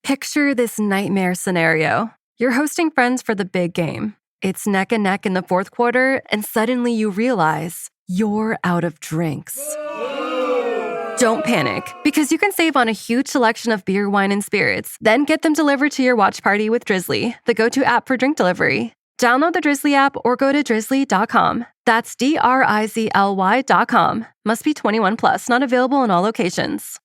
Picture this nightmare scenario. You're hosting friends for the big game. It's neck and neck in the fourth quarter, and suddenly you realize you're out of drinks. Don't panic, because you can save on a huge selection of beer, wine, and spirits, then get them delivered to your watch party with Drizzly, the go-to app for drink delivery. Download the Drizzly app or go to drizzly.com. That's DRIZLY.com. Must be 21 plus, not available in all locations.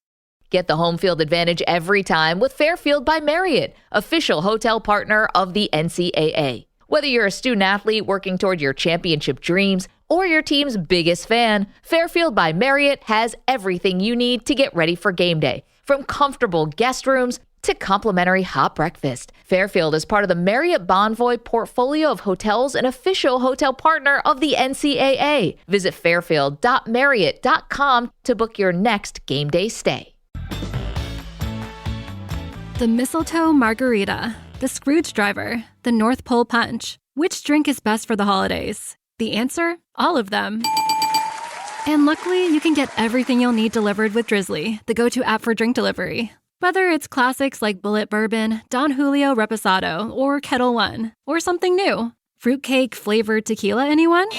Get the home field advantage every time with Fairfield by Marriott, official hotel partner of the NCAA. Whether you're a student athlete working toward your championship dreams or your team's biggest fan, Fairfield by Marriott has everything you need to get ready for game day. From comfortable guest rooms to complimentary hot breakfast, Fairfield is part of the Marriott Bonvoy portfolio of hotels and official hotel partner of the NCAA. Visit fairfield.marriott.com to book your next game day stay. The mistletoe margarita, the Scrooge driver, the North Pole punch. Which drink is best for the holidays? The answer? All of them. And luckily, you can get everything you'll need delivered with Drizzly, the go-to app for drink delivery. Whether it's classics like Bullet Bourbon, Don Julio Reposado, or Kettle One, or something new. Fruitcake flavored tequila, anyone?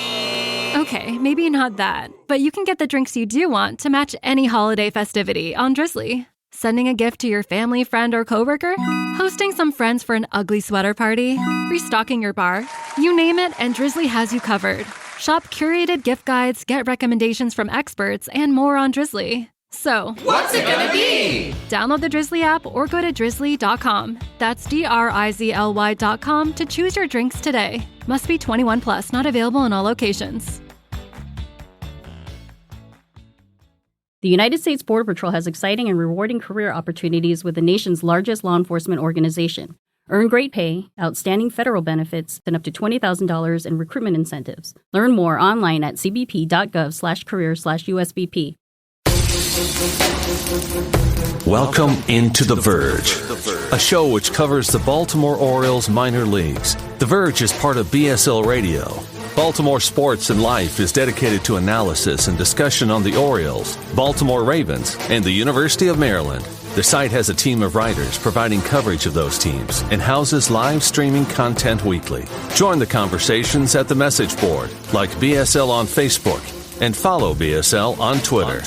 Okay, maybe not that, but you can get the drinks you do want to match any holiday festivity on Drizzly. Sending a gift to your family, friend, or coworker? Hosting some friends for an ugly sweater party? Restocking your bar? You name it, and Drizzly has you covered. Shop curated gift guides, get recommendations from experts, and more on Drizzly. So, what's it gonna be? Download the Drizzly app or go to drizzly.com. That's DRIZLY.com to choose your drinks today. Must be 21 plus, not available in all locations. The United States Border Patrol has exciting and rewarding career opportunities with the nation's largest law enforcement organization. Earn great pay, outstanding federal benefits, and up to $20,000 in recruitment incentives. Learn more online at cbp.gov/career/USBP. Welcome into The Verge, a show which covers the Baltimore Orioles minor leagues. The Verge is part of BSL Radio. Baltimore Sports and Life is dedicated to analysis and discussion on the Orioles, Baltimore Ravens, and the University of Maryland. The site has a team of writers providing coverage of those teams and houses live streaming content weekly. Join the conversations at the message board, like BSL on Facebook, and follow BSL on Twitter.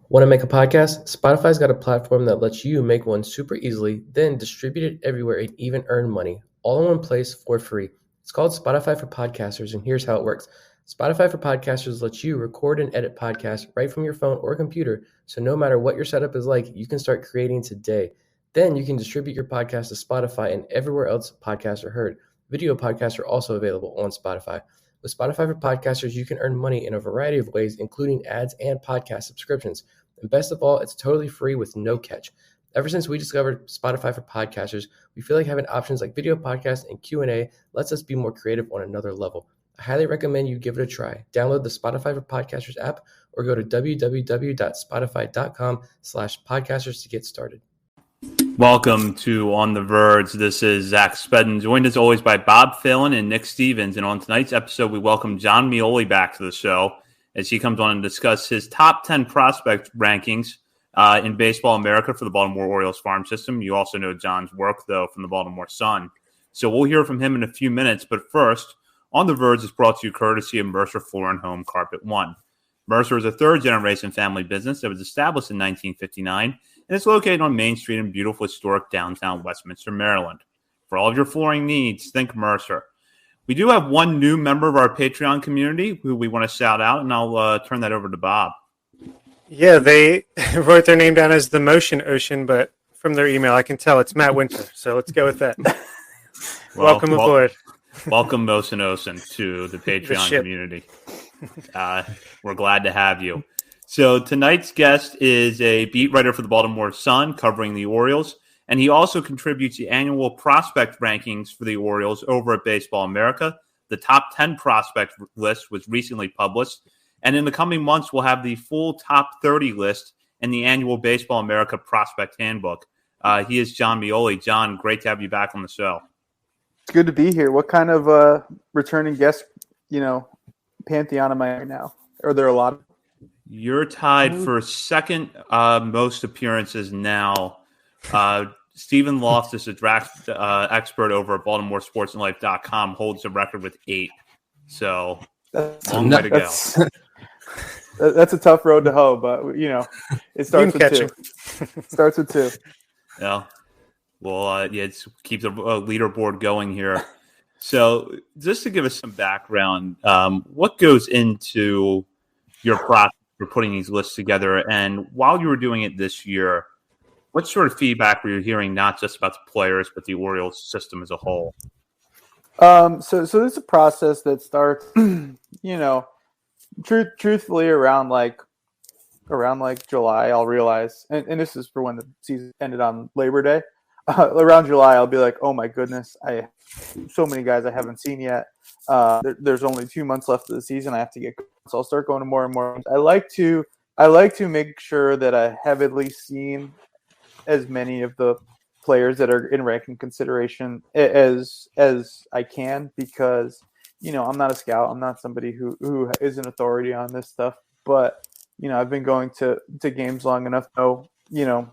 Want to make a podcast? Spotify's got a platform that lets you make one super easily, then distribute it everywhere and even earn money, all in one place for free. It's called Spotify for Podcasters, and here's how it works. Spotify for Podcasters lets you record and edit podcasts right from your phone or computer, so no matter what your setup is like, you can start creating today. Then you can distribute your podcast to Spotify and everywhere else podcasts are heard. Video podcasts are also available on Spotify. With Spotify for Podcasters, you can earn money in a variety of ways, including ads and podcast subscriptions. And best of all, it's totally free with no catch. Ever since we discovered Spotify for Podcasters, we feel like having options like video podcasts and Q&A lets us be more creative on another level. I highly recommend you give it a try. Download the Spotify for Podcasters app or go to www.spotify.com/podcasters to get started. Welcome to On the Verge. This is Zach Spedden, joined as always by Bob Phelan and Nick Stevens. And on tonight's episode, we welcome Jon Meoli back to the show as he comes on and discuss his top 10 prospect rankings in Baseball America for the Baltimore Orioles farm system. You also know John's work, though, from the Baltimore Sun. So we'll hear from him in a few minutes. But first, On the Verge is brought to you courtesy of Mercer Floor and Home Carpet One. Mercer is a third-generation family business that was established in 1959, and it's located on Main Street in beautiful historic downtown Westminster, Maryland. For all of your flooring needs, think Mercer. We do have one new member of our Patreon community who we want to shout out, and I'll turn that over to Bob. Yeah, they wrote their name down as the Motion Ocean, but from their email, I can tell it's Matt Winter. So let's go with that. Welcome aboard. Welcome, Motion Ocean, to the Patreon community. We're glad to have you. So tonight's guest is a beat writer for the Baltimore Sun covering the Orioles, and he also contributes the annual prospect rankings for the Orioles over at Baseball America. The top 10 prospect list was recently published, and in the coming months, we'll have the full top 30 list in the annual Baseball America Prospect Handbook. He is Jon Meoli. Jon, great to have you back on the show. It's good to be here. What kind of returning guest, pantheon am I right now? Are there a lot of? You're tied for second most appearances now. Stephen Loftus, a draft expert over at BaltimoreSportsAndLife.com, holds the record with 8. So, long way to go. That's a tough road to hoe, but it starts with 2. Starts with 2. Yeah. Well, it keeps a leaderboard going here. So, just to give us some background, what goes into your process for putting these lists together? And while you were doing it this year, what sort of feedback were you hearing, not just about the players, but the Orioles system as a whole? So there's a process that starts, truthfully around July. I'll realize, and this is for when the season ended on Labor Day. Around July, I'll be like, oh my goodness, I have so many guys I haven't seen yet. There's only 2 months left of the season. I have to get, so I'll start going to more and more. I like to make sure that I have at least seen as many of the players that are in ranking consideration as I can, because I'm not a scout. I'm not somebody who is an authority on this stuff. But I've been going to games long enough to know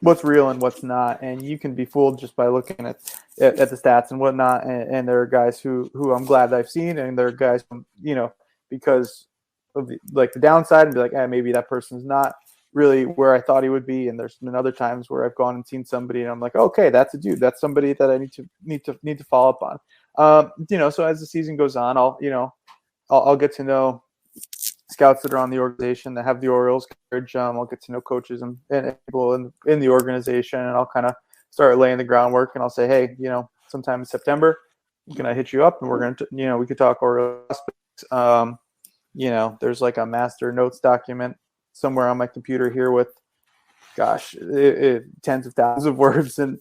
what's real and what's not, and you can be fooled just by looking at the stats and whatnot. And there are guys who I'm glad I've seen, and there are guys because of the downside, and be like, maybe that person's not really where I thought he would be. And there's been other times where I've gone and seen somebody and I'm like, okay, that's a dude. That's somebody that I need to follow up on. So as the season goes on, I'll get to know scouts that are on the organization that have the Orioles coverage. I'll get to know coaches and people in the organization, and I'll kind of start laying the groundwork, and I'll say, hey, sometime in September, can I hit you up and we're going to, we could talk Orioles prospects. There's like a master notes document somewhere on my computer here with, tens of thousands of words and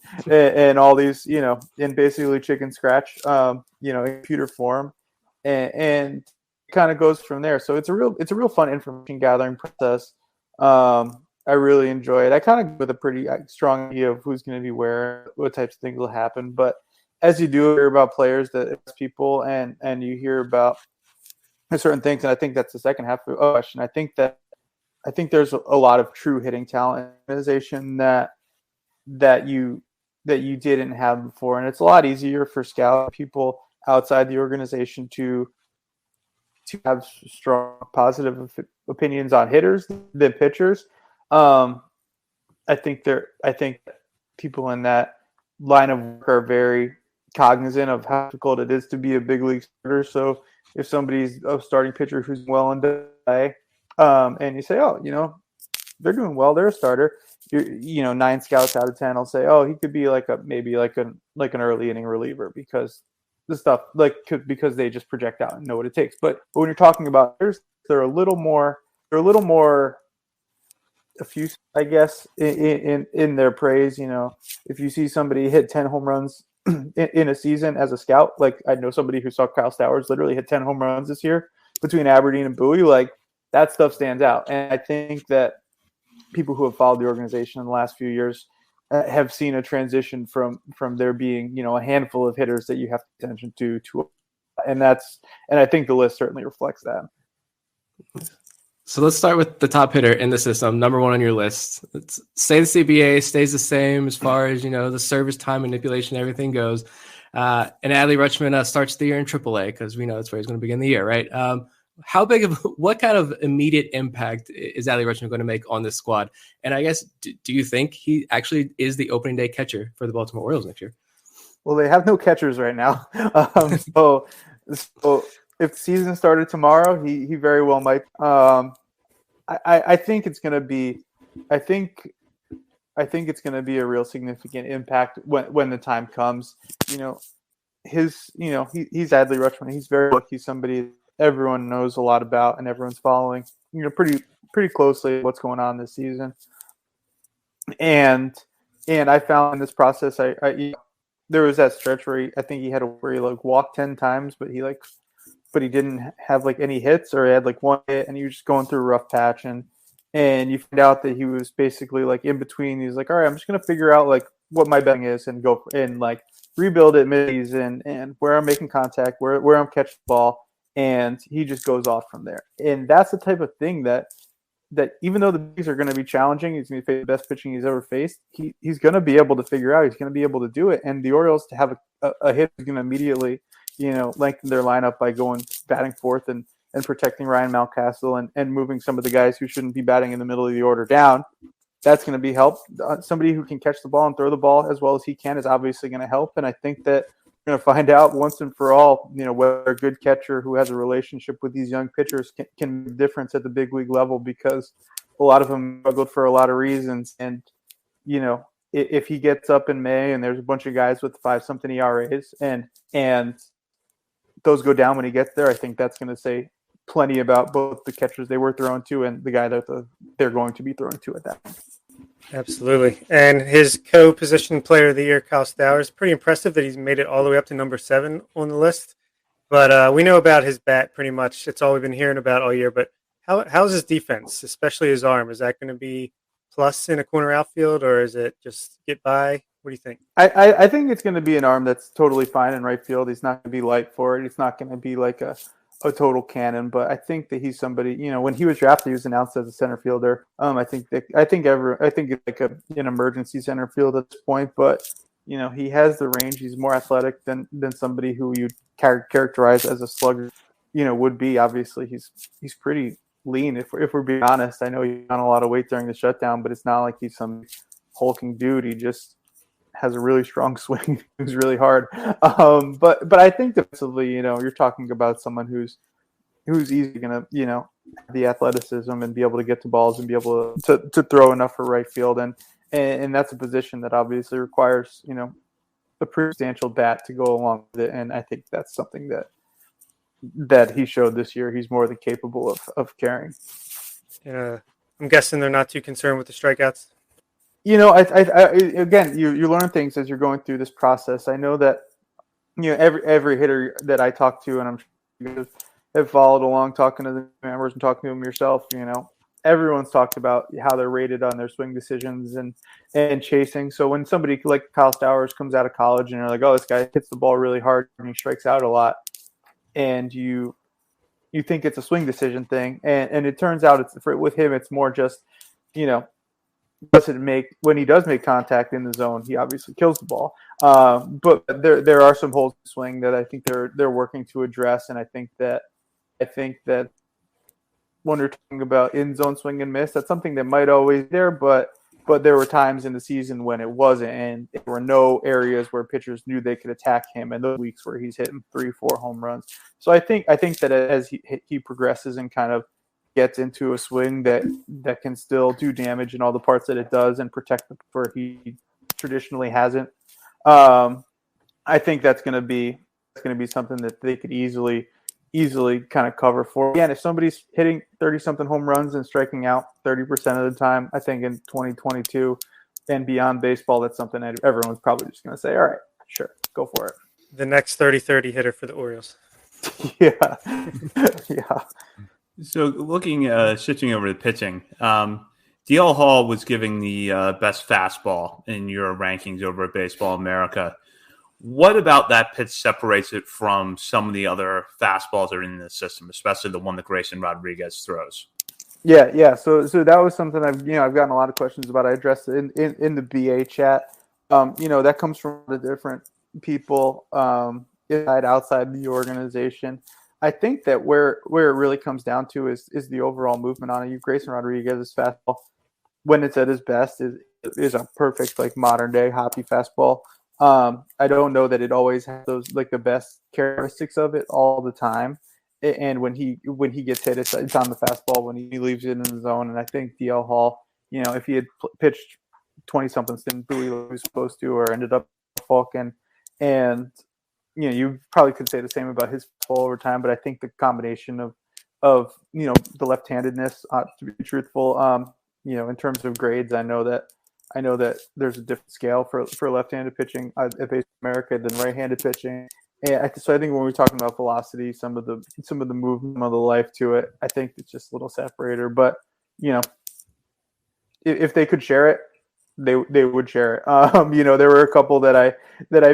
all these, in basically chicken scratch, in computer form, and kind of goes from there. So it's a real fun information gathering process. I really enjoy it. I kind of go with a pretty strong idea of who's going to be where, what types of things will happen. But as you do hear about players, that people and you hear about certain things, and I think that's the second half of the question. I think there's a lot of true hitting talent in the organization that you didn't have before, and it's a lot easier for scout people outside the organization to have strong positive opinions on hitters than pitchers. I think people in that line of work are very cognizant of how difficult it is to be a big league starter. So if somebody's a starting pitcher who's well into play, and you say, they're doing well, they're a starter, 9 scouts out of 10 will say, he could be maybe an early inning reliever, because the stuff because they just project out and know what it takes. But when you're talking about hitters, they're a little more effuse, I guess, in their praise. If you see somebody hit 10 home runs in a season as a scout, like I know somebody who saw Kyle Stowers literally hit 10 home runs this year between Aberdeen and Bowie, that stuff stands out. And I think that people who have followed the organization in the last few years have seen a transition from there being, a handful of hitters that you have to pay attention to, and I think the list certainly reflects that. So let's start with the top hitter in the system, number 1 on your list. Say the CBA stays the same as far as, the service time manipulation, everything goes. And Adley Rutschman starts the year in AAA, because we know that's where he's going to begin the year, right? What kind of immediate impact is Adley Rutschman going to make on this squad? And I guess, do you think he actually is the opening day catcher for the Baltimore Orioles next year? Well, they have no catchers right now. So if the season started tomorrow, he very well might. I think it's going to be. I think it's going to be a real significant impact when the time comes. He's Adley Rutschman. He's very lucky. He's somebody everyone knows a lot about and everyone's following, pretty closely what's going on this season. And I found in this process, there was that stretch where I think he had where he walked 10 times, but he didn't have any hits, or he had 1 hit, and he was just going through a rough patch, and you find out that he was basically in between. He's like, all right, I'm just gonna figure out what my betting is and go and rebuild it mid-season and where I'm making contact, where I'm catching the ball, and he just goes off from there. And that's the type of thing that even though the bigs are going to be challenging, he's going to face the best pitching he's ever faced. He's going to be able to figure out. He's going to be able to do it. And the Orioles, to have a hit, is going to immediately, lengthen their lineup by going batting fourth and protecting Ryan Mountcastle and moving some of the guys who shouldn't be batting in the middle of the order down. That's going to be help. Somebody who can catch the ball and throw the ball as well as he can is obviously going to help. And I think that we're going to find out once and for all, whether a good catcher who has a relationship with these young pitchers can make a difference at the big league level, because a lot of them struggled for a lot of reasons. And, if he gets up in May and there's a bunch of guys with 5-something ERAs and those go down when he gets there, I think that's going to say plenty about both the catchers they were throwing to and the guy that they're going to be throwing to at that point. Absolutely. And his co-position player of the year, Kyle Stowers, pretty impressive that he's made it all the way up to number 7 on the list. But we know about his bat pretty much. It's all we've been hearing about all year. But how's his defense, especially his arm? Is that going to be plus in a corner outfield, or is it just get by? What do you think? I think it's going to be an arm that's totally fine in right field. He's not going to be light for it. It's not going to be like a total cannon, but I think that he's somebody, when he was drafted, he was announced as a center fielder. I think it's like an emergency center field at this point, but he has the range. He's more athletic than somebody who you'd characterize as a slugger, would be. Obviously he's pretty lean. If we're being honest, I know he's on a lot of weight during the shutdown, but it's not like he's some hulking dude. He just has a really strong swing. Who's really hard. But I think defensively, you're talking about someone who's easily going to, have the athleticism and be able to get to balls and be able to throw enough for right field. And that's a position that obviously requires, a pretty substantial bat to go along with it. And I think that's something that he showed this year. He's more than capable of carrying. I'm guessing they're not too concerned with the strikeouts. Again, you learn things as you're going through this process. I know that, every hitter that I talk to, and I'm sure you guys have followed along, talking to the members and talking to them yourself, everyone's talked about how they're rated on their swing decisions and chasing. So when somebody like Kyle Stowers comes out of college and you're like, oh, this guy hits the ball really hard and he strikes out a lot, and you think it's a swing decision thing, and it turns out with him it's more just, when he does make contact in the zone, he obviously kills the ball. But there are some holes in swing that I think they're working to address, and I think that when we're talking about in zone swing and miss, that's something that might always be there, but there were times in the season when it wasn't, and there were no areas where pitchers knew they could attack him, and those weeks where he's hitting 3-4 home runs. So I think that as he progresses and kind of gets into a swing that can still do damage in all the parts that it does and protect the where he traditionally hasn't. I think that's going to be something that they could easily kind of cover for. Again, if somebody's hitting 30-something home runs and striking out 30% of the time, I think in 2022 and beyond baseball, that's something that everyone's probably just going to say, all right, sure, go for it. The next 30-30 hitter for the Orioles. Yeah. So switching over to pitching, DL Hall was giving the best fastball in your rankings over at Baseball America. What about that pitch separates it from some of the other fastballs that are in the system, especially the one that Grayson Rodriguez throws? Yeah. So that was something I've gotten a lot of questions about. I addressed it in the BA chat. That comes from the different people outside the organization. I think that where it really comes down to is the overall movement on it. Grayson Rodriguez's fastball, when it's at his best, is a perfect modern day hoppy fastball. I don't know that it always has those the best characteristics of it all the time. And when he gets hit, it's on the fastball. When he leaves it in the zone, and I think DL Hall, if he had pitched 20-something didn't do what he was supposed to, or ended up falking, and you probably could say the same about his fastball over time. But I think the combination of the left-handedness, to be truthful, in terms of grades, I know that there's a different scale for left-handed pitching at Baseball America than right-handed pitching. And so I think when we're talking about velocity, some of the movement of the life to it, I think it's just a little separator. But if they could share it, they would share it. There were a couple that I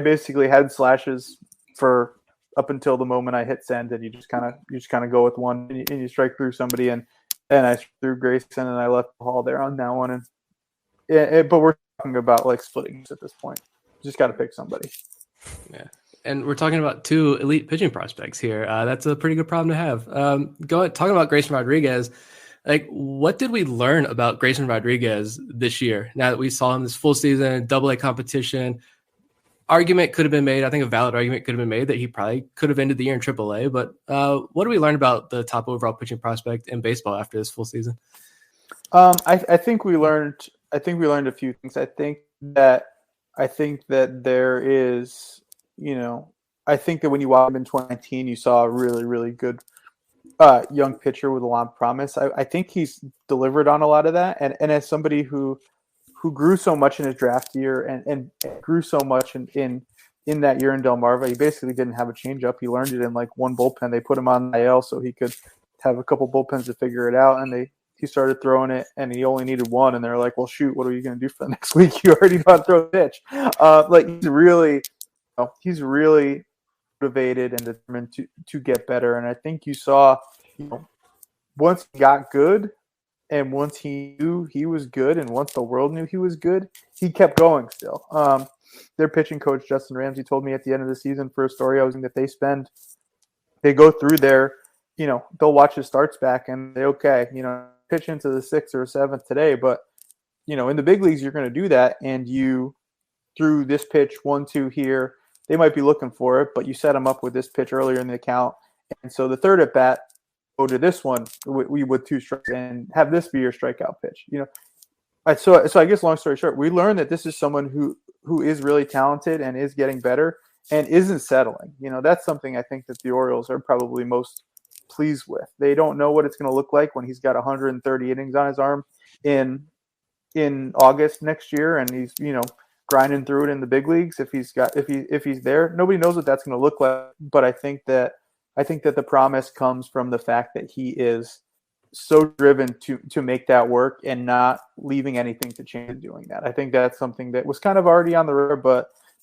basically had slashes for up until the moment I hit send, and you just kind of go with one, and you strike through somebody, and I threw Grayson, and I left the hall there on that one, and but we're talking about like splitting at this point. Just got to pick somebody. Yeah. And we're talking about two elite pitching prospects here. That's a pretty good problem to have. Talking about Grayson Rodriguez, like, what did we learn about Grayson Rodriguez this year? Now that we saw him this full season, AA competition, argument could have been made. I think a valid argument could have been made that he probably could have ended the year in AAA. But what do we learn about the top overall pitching prospect in baseball after this full season? I think we learned a few things. I think that there is, I think that when you watched him in 2019, you saw a really, really good young pitcher with a lot of promise. I think he's delivered on a lot of that. And as somebody who grew so much in his draft year and grew so much in that year in Delmarva, he basically didn't have a changeup. He learned it in like one bullpen. They put him on IL so he could have a couple bullpens to figure it out. And he started throwing it, and he only needed one. And they're like, well, shoot, what are you going to do for the next week? You already know how to throw a pitch. He's really motivated and determined to get better. And I think you saw, once he got good, and once he knew he was good, and once the world knew he was good, he kept going still. Their pitching coach, Justin Ramsey, told me at the end of the season for a story I was in that they go through their, they'll watch his starts back and say, okay, pitch into the 6th or 7th today. But, in the big leagues, you're going to do that. And you threw this pitch 1-2 here. They might be looking for it, but you set them up with this pitch earlier in the account. And so the third at bat, go to this one with 2 strikes and have this be your strikeout pitch. So I guess long story short, we learned that this is someone who is really talented and is getting better and isn't settling. That's something I think that the Orioles are probably most pleased with. They don't know what it's going to look like when he's got 130 innings on his arm in August next year, and he's grinding through it in the big leagues. If he's there, nobody knows what that's going to look like. But I think that the promise comes from the fact that he is so driven to make that work and not leaving anything to chance doing that. I think that's something that was kind of already on the radar,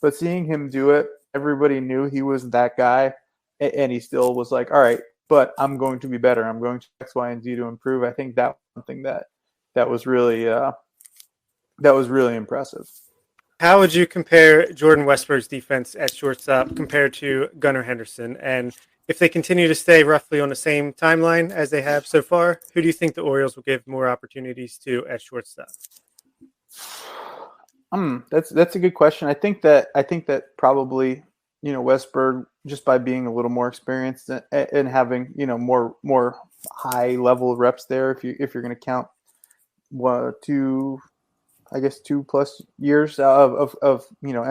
but seeing him do it, everybody knew he was that guy, and he still was like, all right, but I'm going to be better. I'm going to X, Y, and Z to improve. I think that was something that was really impressive. How would you compare Jordan Westburg's defense at shortstop compared to Gunnar Henderson? And if they continue to stay roughly on the same timeline as they have so far, who do you think the Orioles will give more opportunities to at shortstop? That's a good question. I think that probably, Westburg, just by being a little more experienced and having, more high level reps there, if you're going to count 2+ years of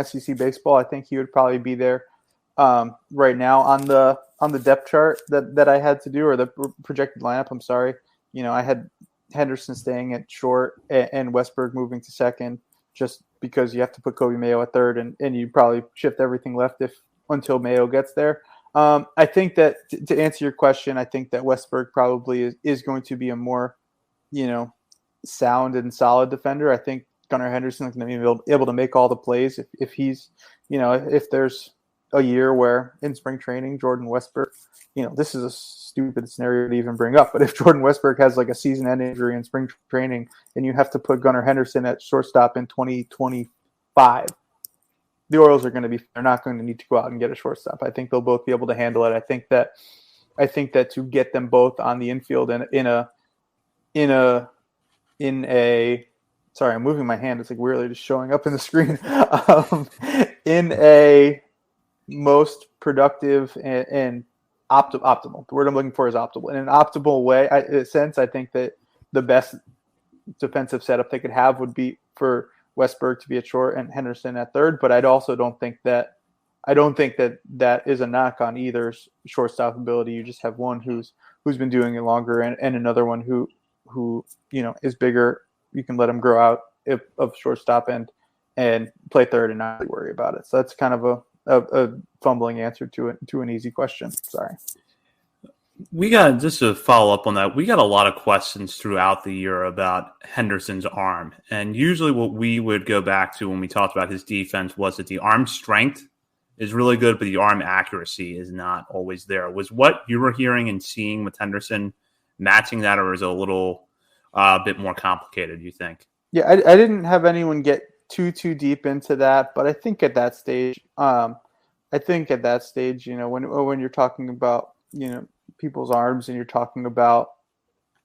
SEC baseball, I think he would probably be there right now on the depth chart that I had to do, or the projected lineup. I'm sorry. I had Henderson staying at short and Westburg moving to second, just because you have to put Kobe Mayo at third, and you probably shift everything left until Mayo gets there. I think that to answer your question, I think that Westburg probably is going to be a more, sound and solid defender. I think Gunnar Henderson is going to be able to make all the plays if he's, if there's a year where in spring training, Jordan Westburg, this is a stupid scenario to even bring up, but if Jordan Westburg has like a season-end injury in spring training and you have to put Gunnar Henderson at shortstop in 2025, the Orioles they're not going to need to go out and get a shortstop. I think they'll both be able to handle it. I think that to get them both on the infield and in a sorry, I'm moving my hand. It's like weirdly just showing up in the screen. In a most productive and optimal. The word I'm looking for is optimal. In an optimal way, I think that the best defensive setup they could have would be for Westburg to be at short and Henderson at third. But I don't think that is a knock on either's shortstop ability. You just have one who's been doing it longer and another one who is bigger. You can let him grow out of shortstop and play third and not really worry about it. So that's kind of a fumbling answer to an easy question. Sorry. We got, just to follow up on that, we got a lot of questions throughout the year about Henderson's arm. And usually what we would go back to when we talked about his defense was that the arm strength is really good, but the arm accuracy is not always there. Was what you were hearing and seeing with Henderson matching that, or is it a little bit more complicated, you think? Yeah, I didn't have anyone get too deep into that, but I think at that stage, when you're talking about, people's arms and you're talking about,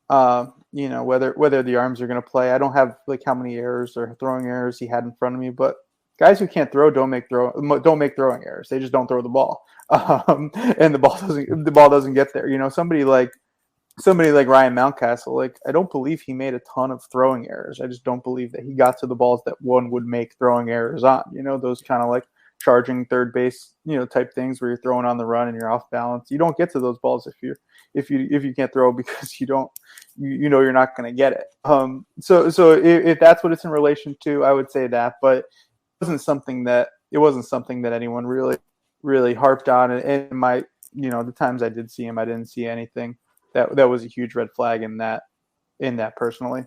whether the arms are going to play. I don't have like how many errors or throwing errors he had in front of me, but guys who can't throw don't make throwing errors. They just don't throw the ball, and the ball doesn't get there. Somebody like Ryan Mountcastle, like I don't believe he made a ton of throwing errors. I just don't believe that he got to the balls that one would make throwing errors on. Those kind of like charging third base, type things where you're throwing on the run and you're off balance. You don't get to those balls if you can't throw because you're not going to get it. So if that's what it's in relation to, I would say that, but it wasn't something that anyone really harped on. And my, the times I did see him, I didn't see anything that was a huge red flag in that personally.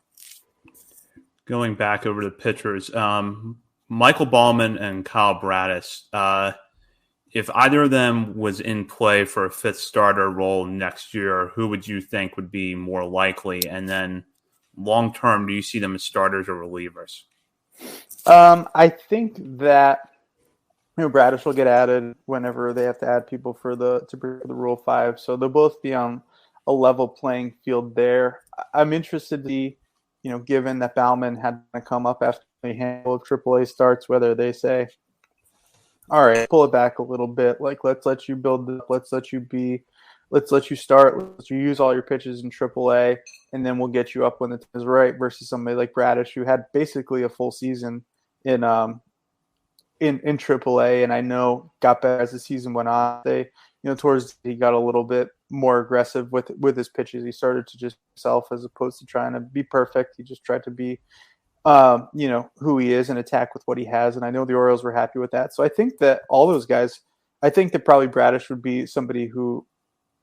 Going back over to the pitchers, Michael Ballman and Kyle Bradish, if either of them was in play for a fifth starter role next year, who would you think would be more likely? And then long term, do you see them as starters or relievers? I think that Bradish will get added whenever they have to add people for the Rule 5, so they'll both be on a level playing field there. I'm interested to see, given that Baumann had to come up after a handful of AAA starts, whether they say, all right, pull it back a little bit. Like, let's let you build this, let's let you start, let's you use all your pitches in AAA, and then we'll get you up when the time is right, versus somebody like Bradish, who had basically a full season in AAA, and I know got better as the season went on. He got a little bit more aggressive with his pitches. He started to just himself as opposed to trying to be perfect. He just tried to be, who he is and attack with what he has. And I know the Orioles were happy with that. So I think that all those guys, I think that probably Bradish would be somebody who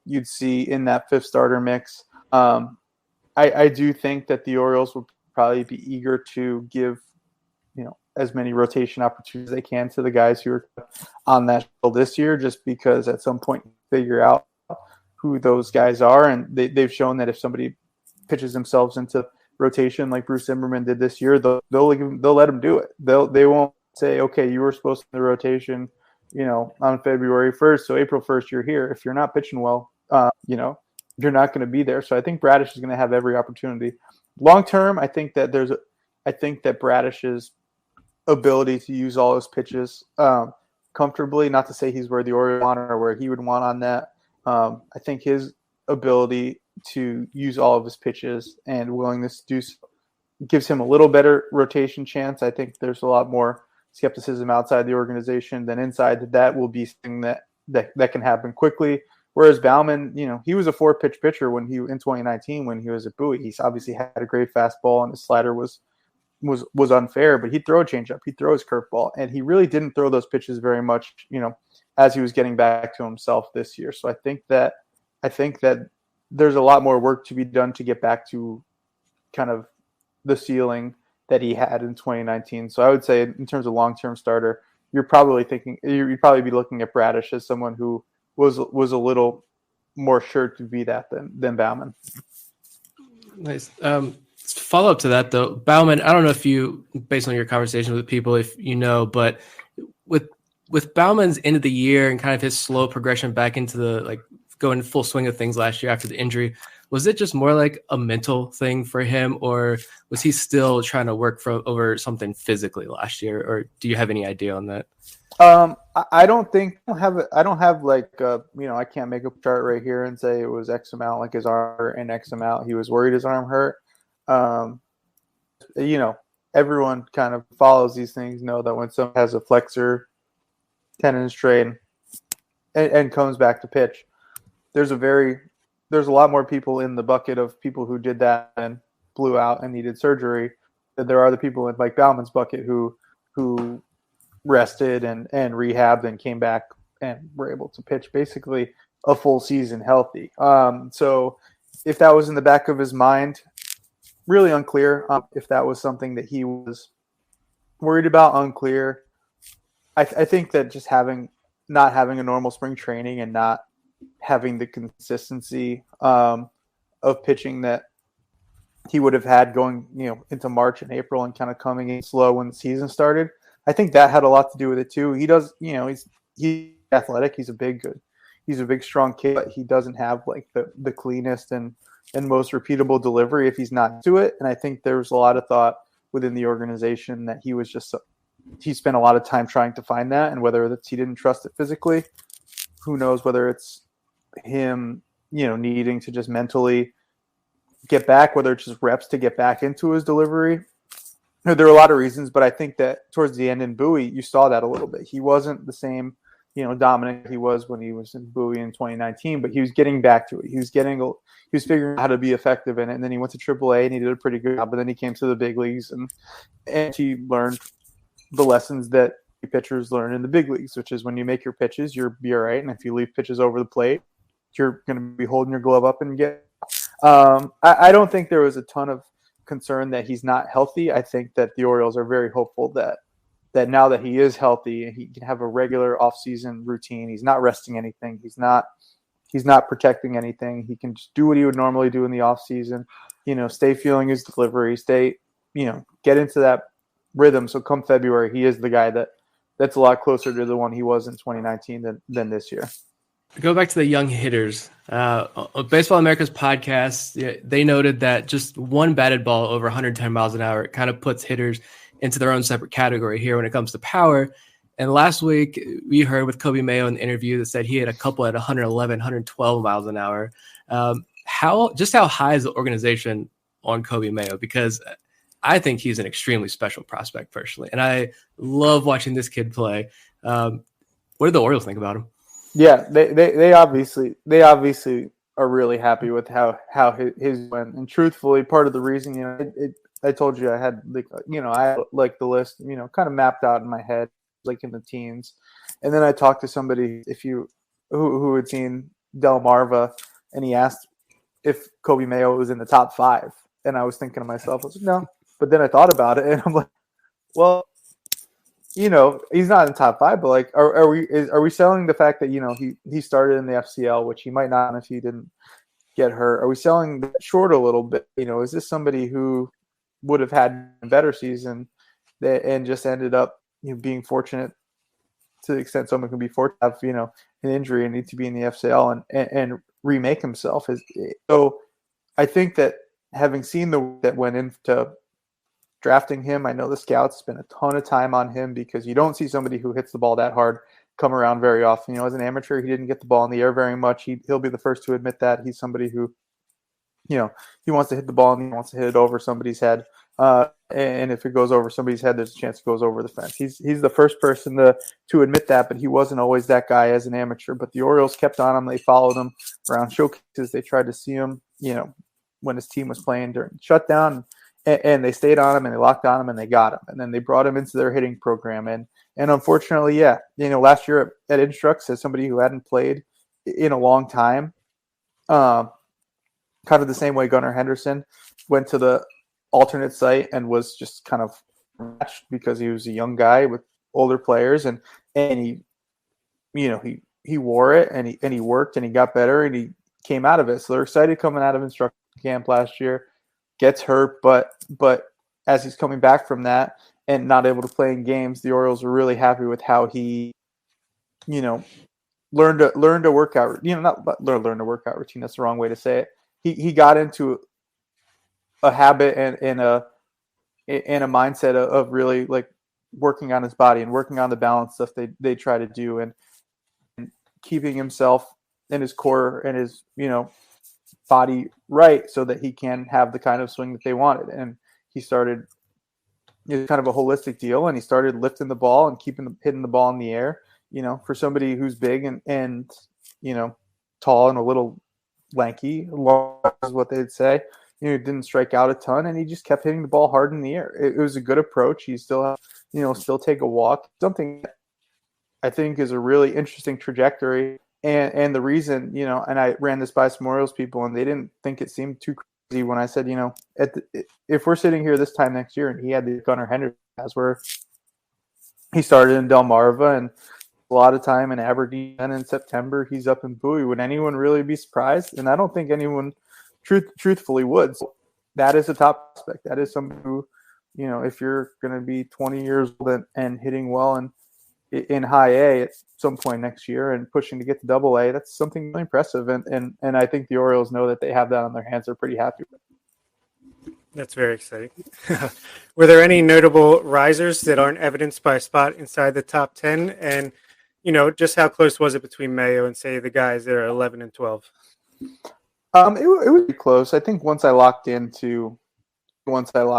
you'd see in that fifth starter mix. I do think that the Orioles would probably be eager to give, as many rotation opportunities as they can to the guys who are on that show this year, just because at some point figure out who those guys are. And they've shown that if somebody pitches themselves into rotation like Bruce Zimmerman did this year, they'll let him do it. They won't say, okay, you were supposed to be in the rotation, on February 1st. So April 1st, you're here. If you're not pitching well, you're not going to be there. So I think Bradish is going to have every opportunity. Long term, I think that Bradish's ability to use all his pitches comfortably, not to say he's where the Orioles want or where he would want on that. I think his ability to use all of his pitches and willingness to do so gives him a little better rotation chance. I think there's a lot more skepticism outside the organization than inside that will be something that can happen quickly. Whereas Baumann, he was a 4-pitch pitcher in 2019 when he was at Bowie. He's obviously had a great fastball and his slider was unfair, but he'd throw a changeup, he'd throw his curveball, and he really didn't throw those pitches very much, as he was getting back to himself this year. So I think that there's a lot more work to be done to get back to kind of the ceiling that he had in 2019. So I would say in terms of long-term starter, you'd probably be looking at Bradish as someone who was a little more sure to be that than Baumann. Nice. Follow up to that though, Baumann, I don't know if you, based on your conversation with people, if but with Baumann's end of the year and kind of his slow progression back into the going full swing of things last year after the injury, was it just more like a mental thing for him, or was he still trying to work over something physically last year, or do you have any idea on that? I don't have I can't make a chart right here and say it was X amount, like his arm hurt, and X amount he was worried his arm hurt. Everyone kind of follows these things, know that when someone has a flexor tendon strain and comes back to pitch, there's a lot more people in the bucket of people who did that and blew out and needed surgery than there are the people in Mike Baumann's bucket who rested and rehabbed and came back and were able to pitch basically a full season healthy. So if that was in the back of his mind, really unclear. If that was something that he was worried about, unclear. I think that just having not having a normal spring training and not having the consistency of pitching that he would have had going, into March and April and kind of coming in slow when the season started. I think that had a lot to do with it too. He does, he's athletic. He's a big, strong kid, but he doesn't have like the cleanest and most repeatable delivery if he's not to it. And I think there was a lot of thought within the organization that he spent a lot of time trying to find that, and whether it's he didn't trust it physically, who knows, whether it's him, needing to just mentally get back, whether it's just reps to get back into his delivery. There are a lot of reasons, but I think that towards the end in Bowie, you saw that a little bit. He wasn't the same, dominant he was when he was in Bowie in 2019, but he was getting back to it. He was figuring out how to be effective in it. And then he went to AAA and he did a pretty good job. But then he came to the big leagues and he learned the lessons that pitchers learn in the big leagues, which is when you make your pitches, you'll be all right. And if you leave pitches over the plate, you're going to be holding your glove up and get. I don't think there was a ton of concern that he's not healthy. I think that the Orioles are very hopeful that now that he is healthy and he can have a regular offseason routine, he's not resting anything, he's not protecting anything, he can just do what he would normally do in the offseason, stay feeling his delivery, get into that rhythm. So come February, he is the guy that's a lot closer to the one he was in 2019 than this year. Go back to the young hitters. On Baseball America's podcast, they noted that just one batted ball over 110 miles an hour kind of puts hitters into their own separate category here when it comes to power. And last week, we heard with Kobe Mayo in the interview that said he had a couple at 111, 112 miles an hour. How high is the organization on Kobe Mayo? Because I think he's an extremely special prospect personally, and I love watching this kid play. What do the Orioles think about him? Yeah, they obviously are really happy with how his went. And truthfully, part of the reason, I told you I had I had the list, kind of mapped out in my head, like in the teens. And then I talked to somebody who had seen Delmarva, and he asked if Kobe Mayo was in the top 5. And I was thinking to myself, I was like, no. But then I thought about it, and I'm like, well, he's not in the top 5, but are we selling the fact that he started in the FCL, which he might not if he didn't get hurt? Are we selling that short a little bit? Is this somebody who would have had a better season and just ended up being fortunate to the extent someone can be fortunate to have an injury and need to be in the FCL and remake himself? So I think that having seen that went into drafting him, I know the scouts spent a ton of time on him because you don't see somebody who hits the ball that hard come around very often. As an amateur, he didn't get the ball in the air very much. He'll be the first to admit that. He's somebody who, he wants to hit the ball and he wants to hit it over somebody's head. And if it goes over somebody's head, there's a chance it goes over the fence. He's the first person to admit that, but he wasn't always that guy as an amateur. But the Orioles kept on him. They followed him around showcases. They tried to see him, when his team was playing during shutdown. And they stayed on him and they locked on him and they got him. And then they brought him into their hitting program. And unfortunately, last year at Instructs, as somebody who hadn't played in a long time, kind of the same way Gunnar Henderson went to the alternate site and was just kind of matched because he was a young guy with older players. And he wore it and he worked and he got better and he came out of it. So they're excited coming out of Instructs camp last year. Gets hurt, but as he's coming back from that and not able to play in games, the Orioles were really happy with how he, learned a workout. Not learn a workout routine. That's the wrong way to say it. He got into a habit and a mindset of really working on his body and working on the balance stuff they try to do and keeping himself and his core and his body right so that he can have the kind of swing that they wanted. And he started kind of a holistic deal, and he started lifting the ball and hitting the ball in the air. For somebody who's big and tall and a little lanky, long is what they'd say. Didn't strike out a ton, and he just kept hitting the ball hard in the air. It was a good approach. He still take a walk. Something that I think is a really interesting trajectory. And the reason, and I ran this by some Orioles people, and they didn't think it seemed too crazy when I said, if we're sitting here this time next year and he had the Gunnar Henderson as where he started in Delmarva and a lot of time in Aberdeen, and in September he's up in Bowie. Would anyone really be surprised? And I don't think anyone truthfully would. So that is a top prospect. That is somebody who, if you're going to be 20 years old and hitting well in high A at some point next year and pushing to get to double A, that's something really impressive. And I think the Orioles know that they have that on their hands. They're pretty happy with it. That's very exciting. Were there any notable risers that aren't evidenced by a spot inside the top 10? And, just how close was it between Mayo and, say, the guys that are 11 and 12? It was close. I think once I locked into Mayo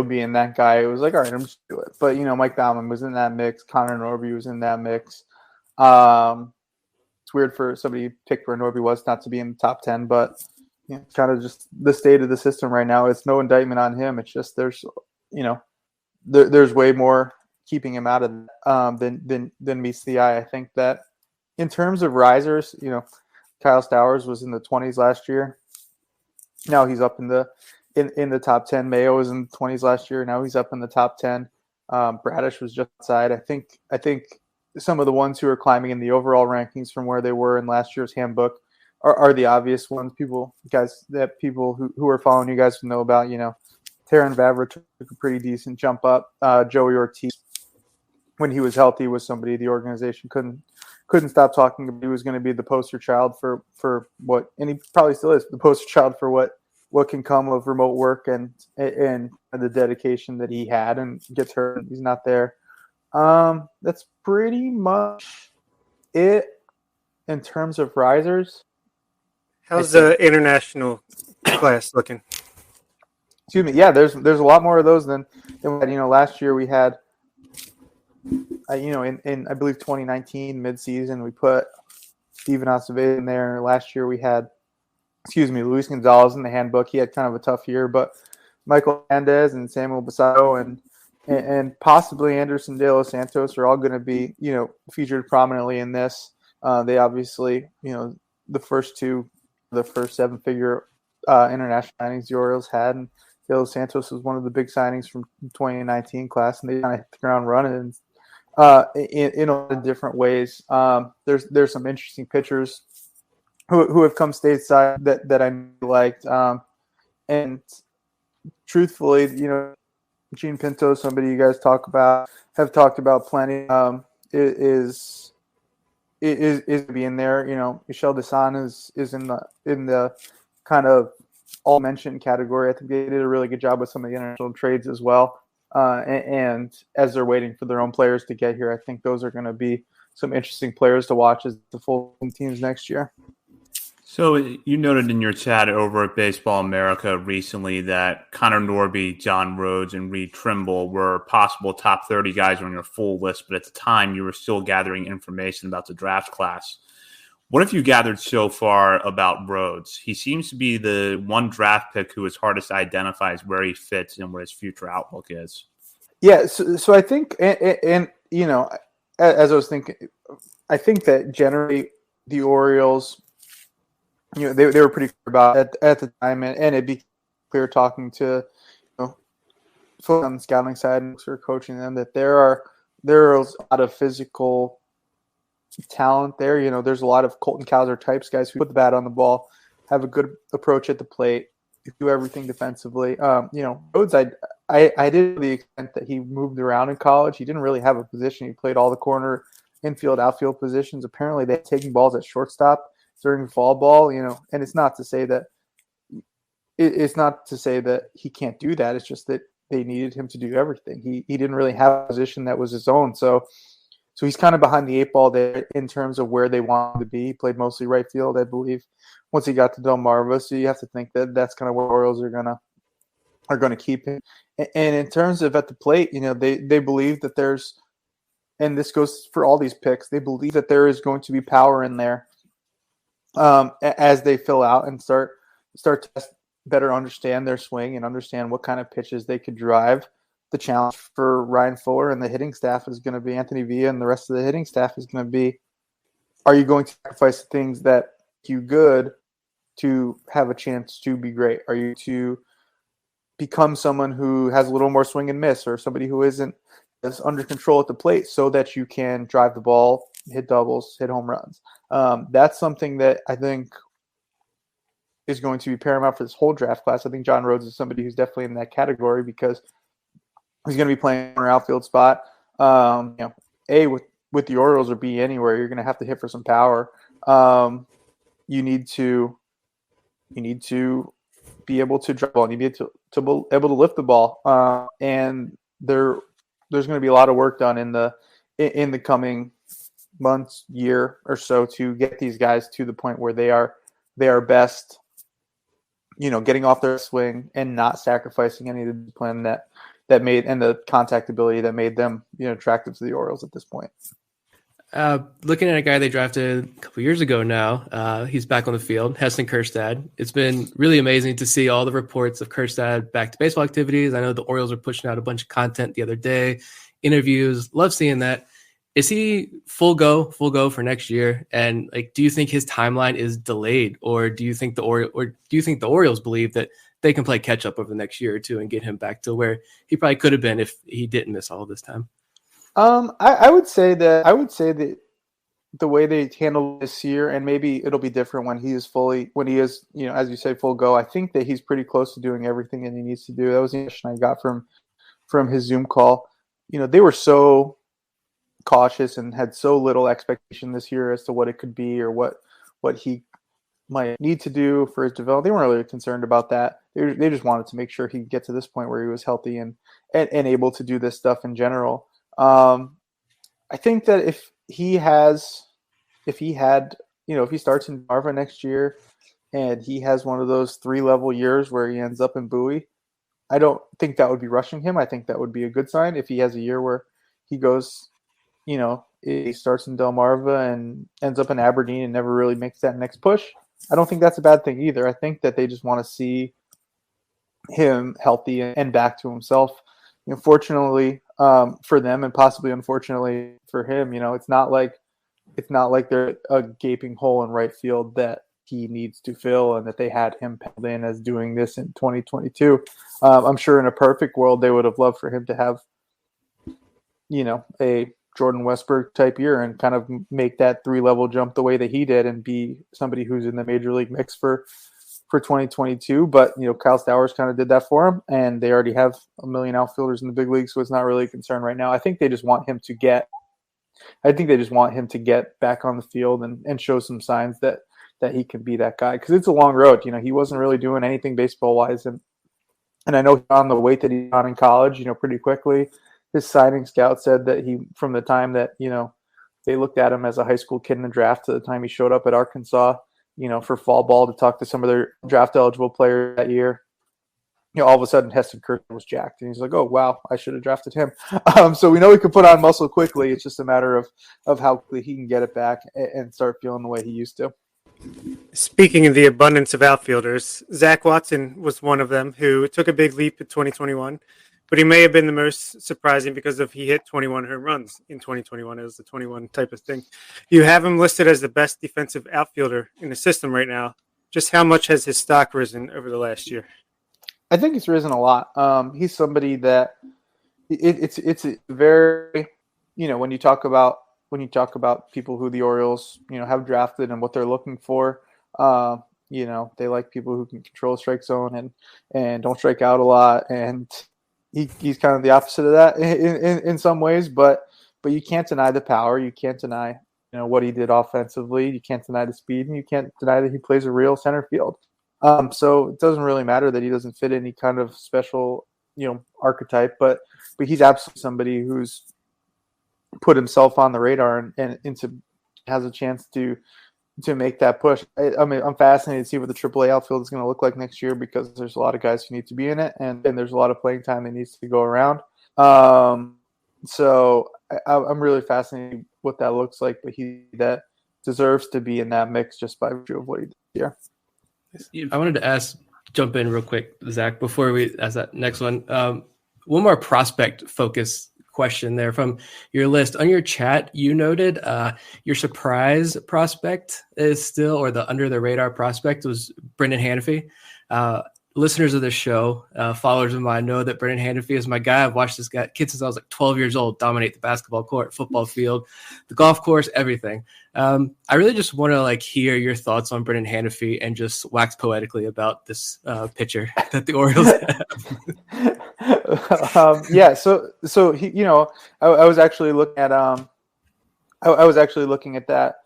being that guy, it was like, all right, I'm just do it. But, Mike Baumann was in that mix. Connor Norby was in that mix. It's weird for somebody who picked where Norby was not to be in the top 10, but it's kind of just the state of the system right now. It's no indictment on him. It's just there's way more keeping him out of than meets the eye. I think that in terms of risers, Kyle Stowers was in the 20s last year. Now he's up in the top 10. Mayo was in the 20s last year. Now he's up in the top 10. Bradish was just outside. I think some of the ones who are climbing in the overall rankings from where they were in last year's handbook are the obvious ones. People who are following you guys know about. Taron Vavra took a pretty decent jump up. Joey Ortiz, when he was healthy, was somebody the organization couldn't stop talking about. He was going to be the poster child for what, and he probably still is the poster child for what can come of remote work and the dedication that he had, and gets hurt. He's not there. That's pretty much it in terms of risers. How's the international class looking? Excuse me. Yeah, there's a lot more of those than we had. Last year we had, in I believe 2019 midseason, we put Steven Acevedo in there. Last year we had, Luis Gonzalez in the handbook. He had kind of a tough year, but Michael Hernandez and Samuel Basato and possibly Anderson De Los Santos are all going to be, featured prominently in this. They obviously, the first 7-figure international signings the Orioles had, and De Los Santos was one of the big signings from 2019 class, and they kind of hit the ground running in a lot of different ways. There's some interesting pitchers who have come stateside that I liked, and truthfully, Gene Pinto, somebody you guys have talked about plenty, is be in there. Michel Desan is in the kind of all mentioned category. I think they did a really good job with some of the international trades as well. And as they're waiting for their own players to get here, I think those are going to be some interesting players to watch as the full teams next year. So you noted in your chat over at Baseball America recently that Connor Norby, John Rhodes, and Reed Trimble were possible top 30 guys on your full list, but at the time you were still gathering information about the draft class. What have you gathered so far about Rhodes? He seems to be the one draft pick who is hardest to identify as where he fits and where his future outlook is. Yeah, so I think, and as I was thinking, I think that generally the Orioles, they were pretty clear about it at the time, and it'd be clear talking to folks on the scouting side and sort of coaching them that there are a lot of physical talent there. There's a lot of Colton Cowser types, guys who put the bat on the ball, have a good approach at the plate, do everything defensively. Rhodes, I did to the extent that he moved around in college. He didn't really have a position. He played all the corner, infield, outfield positions. Apparently, they're taking balls at shortstop during fall ball. And it's not to say that he can't do that. It's just that they needed him to do everything. He didn't really have a position that was his own. So he's kind of behind the 8 ball there in terms of where they want him to be. He played mostly right field, I believe, once he got to Delmarva. So you have to think that that's kind of where Orioles are gonna keep him. And in terms of at the plate, they believe that there's, and this goes for all these picks, they believe that there is going to be power in there as they fill out and start to better understand their swing and understand what kind of pitches they could drive. The challenge for Ryan Fuller and the hitting staff is going to be Anthony Villa, and the rest of the hitting staff is going to be, are you going to sacrifice the things that make you good to have a chance to be great? Are you to become someone who has a little more swing and miss, or somebody who isn't under control at the plate so that you can drive the ball, hit doubles, hit home runs. That's something that I think is going to be paramount for this whole draft class. I think John Rhodes is somebody who's definitely in that category because he's going to be playing on our outfield spot. A, with the Orioles, or B, anywhere, you're going to have to hit for some power. You need to be able to drive the ball. You need to be able to lift the ball. And there's going to be a lot of work done in the coming months, year or so to get these guys to the point where they are best, getting off their swing and not sacrificing any of the discipline that made, and the contact ability that made them, attractive to the Orioles at this point. Looking at a guy they drafted a couple years ago now, he's back on the field, Heston Kjerstad. It's been really amazing to see all the reports of Kjerstad back to baseball activities. I know the Orioles are pushing out a bunch of content the other day, interviews. Love seeing that. Is he full go for next year? And do you think his timeline is delayed, or do you think the Orioles believe that they can play catch up over the next year or two and get him back to where he probably could have been if he didn't miss all of this time? I would say that the way they handle this year, and maybe it'll be different when he is, as you say, full go. I think that he's pretty close to doing everything that he needs to do. That was the impression I got from his Zoom call. They were so cautious and had so little expectation this year as to what it could be or what he might need to do for his development. They weren't really concerned about that. They just wanted to make sure he could get to this point where he was healthy and able to do this stuff in general. I think that if he starts in Marva next year and he has one of those 3-level years where he ends up in Bowie, I don't think that would be rushing him. I think that would be a good sign. If he has a year where he goes, he starts in Delmarva and ends up in Aberdeen and never really makes that next push, I don't think that's a bad thing either. I think that they just want to see him healthy and back to himself. Fortunately for them, and possibly unfortunately for him, it's not like there's a gaping hole in right field that he needs to fill, and that they had him penciled in as doing this in 2022. I'm sure in a perfect world they would have loved for him to have, a Jordan Westburg type year and kind of make that 3-level jump the way that he did and be somebody who's in the major league mix for 2022. But, Kyle Stowers kind of did that for him, and they already have a million outfielders in the big league, so it's not really a concern right now. I think they just want him to get back on the field and show some signs that he can be that guy, because it's a long road. He wasn't really doing anything baseball wise, and I know on the weight that he's on in college, pretty quickly. His signing scout said that from the time that, they looked at him as a high school kid in the draft to the time he showed up at Arkansas, for fall ball to talk to some of their draft eligible players that year, all of a sudden Heston Kjerstad was jacked. And he's like, oh, wow, I should have drafted him. So we know he can put on muscle quickly. It's just a matter of how quickly he can get it back and start feeling the way he used to. Speaking of the abundance of outfielders, Zach Watson was one of them who took a big leap in 2021. But he may have been the most surprising because he hit 21 home runs in 2021. It was the 21 type of thing. You have him listed as the best defensive outfielder in the system right now. Just how much has his stock risen over the last year? I think it's risen a lot. He's somebody that it's very, when you talk about people who the Orioles, have drafted and what they're looking for, they like people who can control the strike zone and don't strike out a lot. And he's kind of the opposite of that in some ways, but you can't deny the power. You can't deny, what he did offensively. You can't deny the speed, and you can't deny that he plays a real center field. So it doesn't really matter that he doesn't fit any kind of special, archetype, but he's absolutely somebody who's put himself on the radar and has a chance to make that push. I'm fascinated to see what the AAA outfield is going to look like next year, because there's a lot of guys who need to be in it, and there's a lot of playing time that needs to go around. So I'm really fascinated what that looks like, but he that deserves to be in that mix just by virtue of what he did here. I wanted to jump in real quick, Zach, before we ask that next one. One more prospect focus question there from your list. On your chat, you noted your surprise prospect is still, or the under the radar prospect was Brendan Hanafy. listeners of this show, followers of mine, know that Brendan Hanafy is my guy. I've watched this kid since I was like 12 years old dominate the basketball court, football field, the golf course, everything. I really just want to hear your thoughts on Brendan Hanafy and just wax poetically about this pitcher that the Orioles have. Yeah. So he, I was actually looking at I was actually looking at that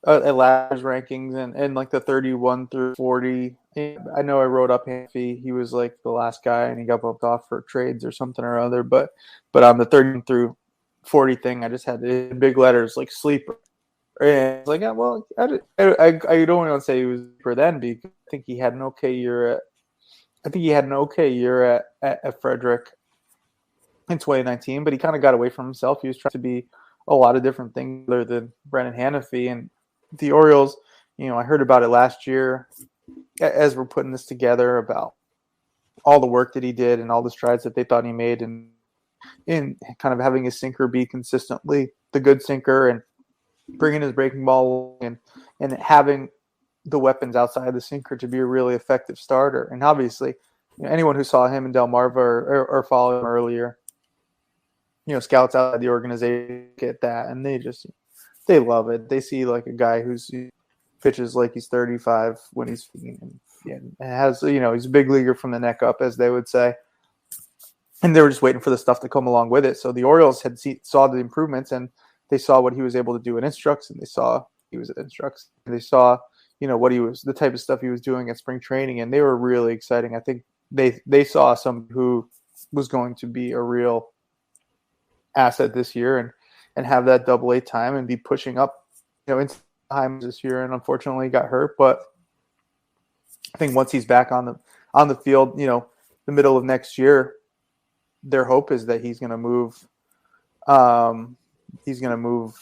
at last year's rankings and like the 31 through 40. I know I wrote up Hanafy. He was like the last guy, and he got bumped off for trades or something or other. But on the 30 through 40 thing, I just had the big letters like sleeper. And it's like, yeah, well, I don't want to say he was for then, because I think he had an okay year at Frederick in 2019, but he kind of got away from himself. He was trying to be a lot of different things other than Brendan Hanafy. And the Orioles, I heard about it last year as we're putting this together, about all the work that he did and all the strides that they thought he made, and in kind of having his sinker be consistently the good sinker, and bringing his breaking ball and having the weapons outside the sinker to be a really effective starter. And obviously, anyone who saw him in Delmarva or followed him earlier, scouts outside the organization get that, and they love it. They see like a guy who pitches like he's 35 when he's and has, he's a big leaguer from the neck up, as they would say. And they were just waiting for the stuff to come along with it. So the Orioles saw the improvements, and they saw what he was able to do in Instructs, and they saw he was at Instructs. And they saw, what he was, the type of stuff he was doing at spring training, and they were really exciting. I think they saw someone who was going to be a real asset this year and have that AA time and be pushing up, into times this year, and unfortunately got hurt. But I think once he's back on the field, the middle of next year, their hope is that he's going to move. He's going to move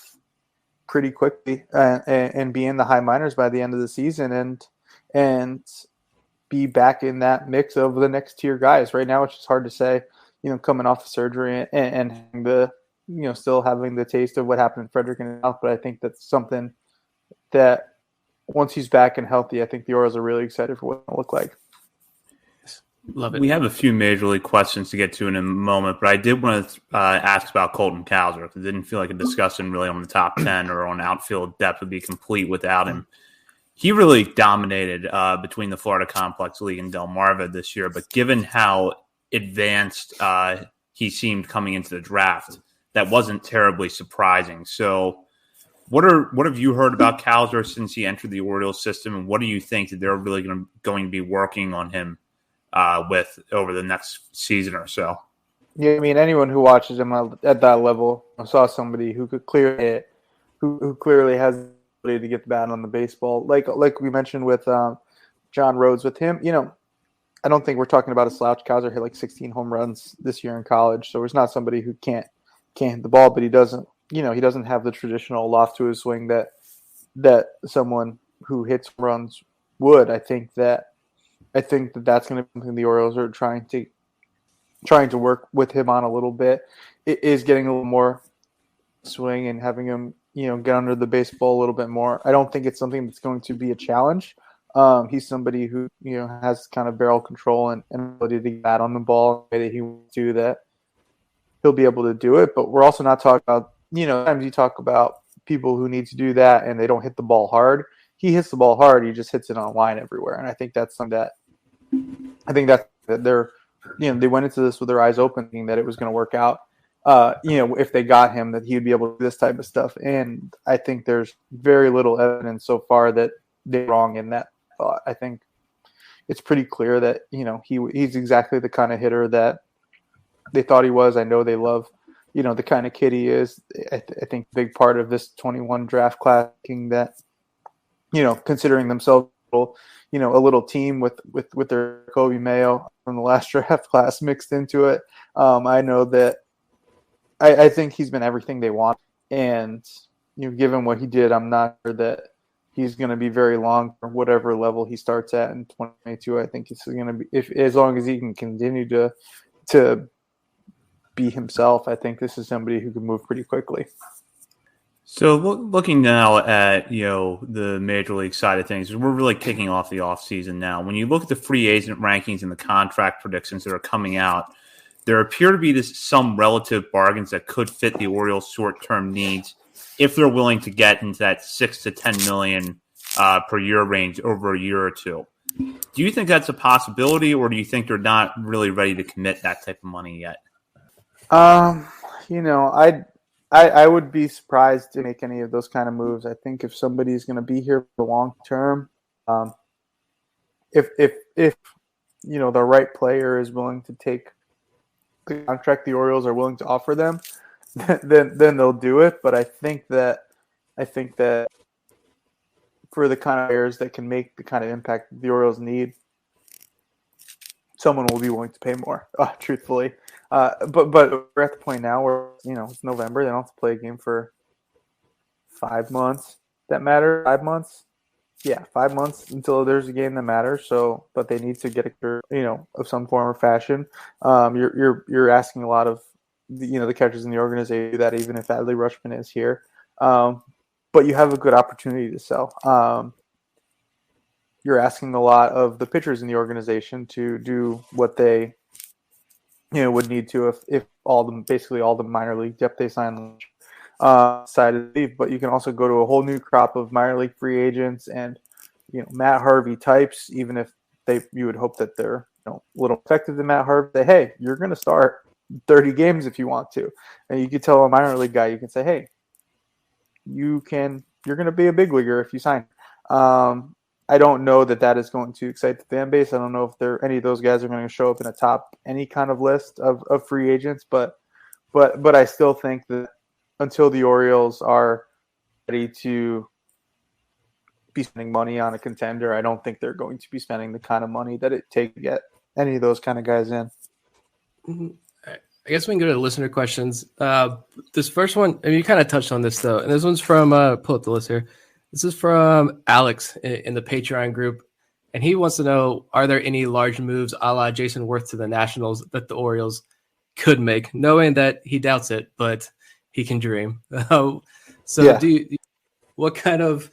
pretty quickly and be in the high minors by the end of the season and be back in that mix of the next tier guys. Right now, it's just hard to say, coming off of surgery and the, still having the taste of what happened in Frederick and South. But I think that's something that once he's back and healthy, I think the Orioles are really excited for what it'll look like. Love it. We have a few major league questions to get to in a moment, but I did want to ask about Colton Cowser, because it didn't feel like a discussion really on the top 10 or on outfield depth would be complete without him. He really dominated between the Florida Complex League and Delmarva this year, but given how advanced he seemed coming into the draft, that wasn't terribly surprising. So what have you heard about Cowser since he entered the Orioles system, and what do you think that they're really going to be working on him with over the next season or so? Yeah, I mean, anyone who watches him at that level saw somebody who could clearly hit, who clearly has the ability to get the bat on the baseball. Like we mentioned with John Rhodes, with him, I don't think we're talking about a slouch. Cowser hit like 16 home runs this year in college, so he's not somebody who can't hit the ball, but he doesn't have the traditional loft to his swing that someone who hits runs would. I think that's going to be something the Orioles are trying to work with him on a little bit. It is getting a little more swing and having him, get under the baseball a little bit more. I don't think it's something that's going to be a challenge. He's somebody who, has kind of barrel control and ability to bat on the ball the way that he wants to, that he'll be able to do it. But we're also not talking about, sometimes you talk about people who need to do that and they don't hit the ball hard. He hits the ball hard. He just hits it on line everywhere. And I think that's something that they're, they went into this with their eyes open, thinking that it was going to work out. If they got him, that he would be able to do this type of stuff. And I think there's very little evidence so far that they're wrong in that thought. I think it's pretty clear that, he's exactly the kind of hitter that they thought he was. I know they love, the kind of kid he is. I think a big part of this 21 draft class, that, considering themselves, a little team with their Kobe Mayo from the last draft class mixed into it. I know that I think he's been everything they want. And, given what he did, I'm not sure that he's going to be very long for whatever level he starts at in 2022. I think it's going to be, as long as he can continue to be himself, I think this is somebody who can move pretty quickly. So looking now at the major league side of things, we're really kicking off the offseason now. When you look at the free agent rankings and the contract predictions that are coming out, there appear to be some relative bargains that could fit the Orioles' short-term needs if they're willing to get into that $6 to $10 million per year range over a year or two. Do you think that's a possibility, or do you think they're not really ready to commit that type of money yet? I would be surprised to make any of those kind of moves. I think if somebody's going to be here for the long term, if the right player is willing to take the contract the Orioles are willing to offer them, then they'll do it. But I think that for the kind of players that can make the kind of impact the Orioles need, someone will be willing to pay more, truthfully. But we're at the point now where, it's November. They don't have to play a game for 5 months that matter. 5 months? Yeah, 5 months until there's a game that matters. So, but they need to get of some form or fashion. You're asking a lot of the catchers in the organization to do that, even if Adley Rutschman is here. But you have a good opportunity to sell. You're asking a lot of the pitchers in the organization to do what they would need to if basically all the minor league depth they sign decided to leave. But you can also go to a whole new crop of minor league free agents and Matt Harvey types, even if you would hope that they're a little effective than Matt Harvey. Say, hey, you're going to start 30 games if you want to, and you could tell a minor league guy, you can say, hey, you're going to be a big leaguer if you sign. I don't know that is going to excite the fan base. I don't know if any of those guys are going to show up in a top any kind of list of free agents, but I still think that until the Orioles are ready to be spending money on a contender, I don't think they're going to be spending the kind of money that it takes to get any of those kind of guys in. I guess we can go to the listener questions. This first one, you kind of touched on this though, and this one's from pull up the list here. This is from Alex in the Patreon group, and he wants to know, are there any large moves a la Jason Worth to the Nationals that the Orioles could make, knowing that he doubts it, but he can dream? What kind of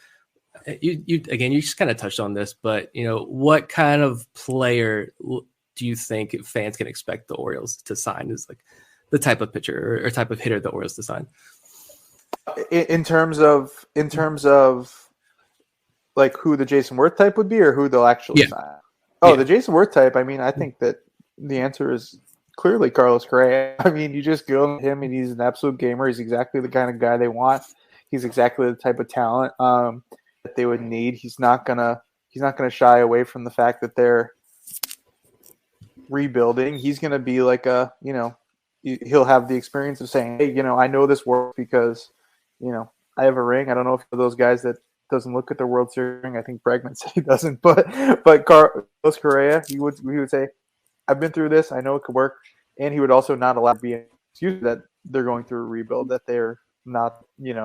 you just kind of touched on this, but what kind of player do you think fans can expect the Orioles to sign? Is like the type of pitcher or type of hitter the Orioles to sign? In terms of like who the Jason Worth type would be, or who they'll actually sign? The Jason Worth type. I think that the answer is clearly Carlos Correa. You just go to him, and he's an absolute gamer. He's exactly the kind of guy they want. He's exactly the type of talent that they would need. He's not gonna shy away from the fact that they're rebuilding. He's gonna be like he'll have the experience of saying, hey, I know this works because I have a ring. I don't know if those guys that doesn't look at the World Series ring. I think Bregman said he doesn't, but Carlos Correa, he would say, I've been through this. I know it could work, and he would also not allow to be an excuse that they're going through a rebuild, that they're not in